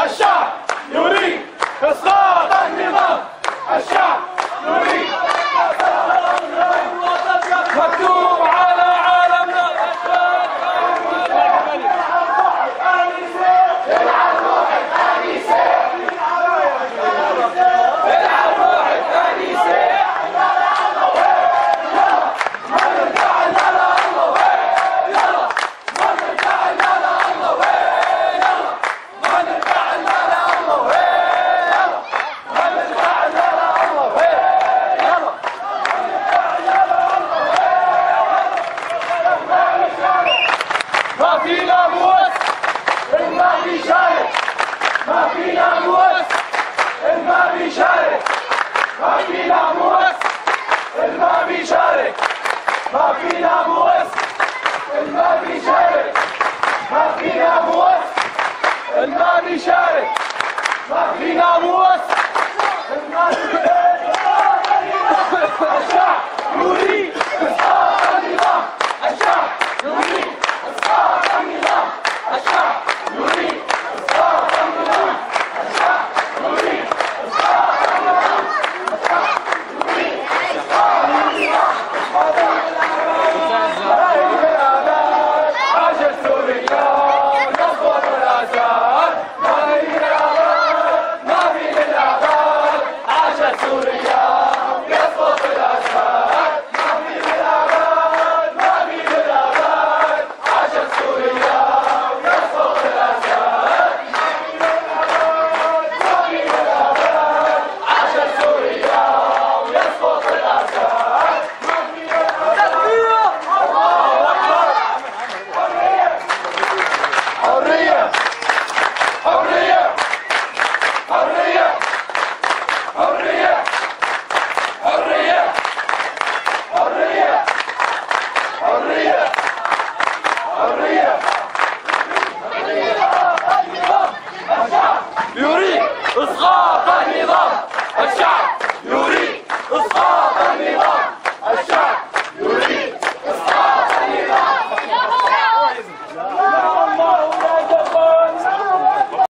الشعب يريد إسقاط النظام. الشعب يريد مكتوب على عالمنا. ما فينا موس ما بيشارك. ما فينا موس ما بيشارك. ما فينا موس ما بيشارك. ما فينا موس ما بيشارك. ما فينا موس ما بيشارك. ما فينا موس ما بيشارك. الشعب يريد إسقاط النظام. الشعب يريد إسقاط النظام. الشعب يريد إسقاط النظام. الشعب يريد إسقاط النظام. الشعب يريد إسقاط النظام. عاش سوريا يسقط الأسد. ما في للأبد. ما في للأبد. عاش سوريا يسقط الأسد. ما في للأبد. ما في للأبد. عاش سوريا يسقط الأسد. ما في للأبد. ما في للأبد. عاش سوريا يسقط الأسد. ما في للأبد. الله أكبر. حرية حرية حرية حرية حرية حرية حرية حرية. الشعب يريد إسقاط النظام. الشعب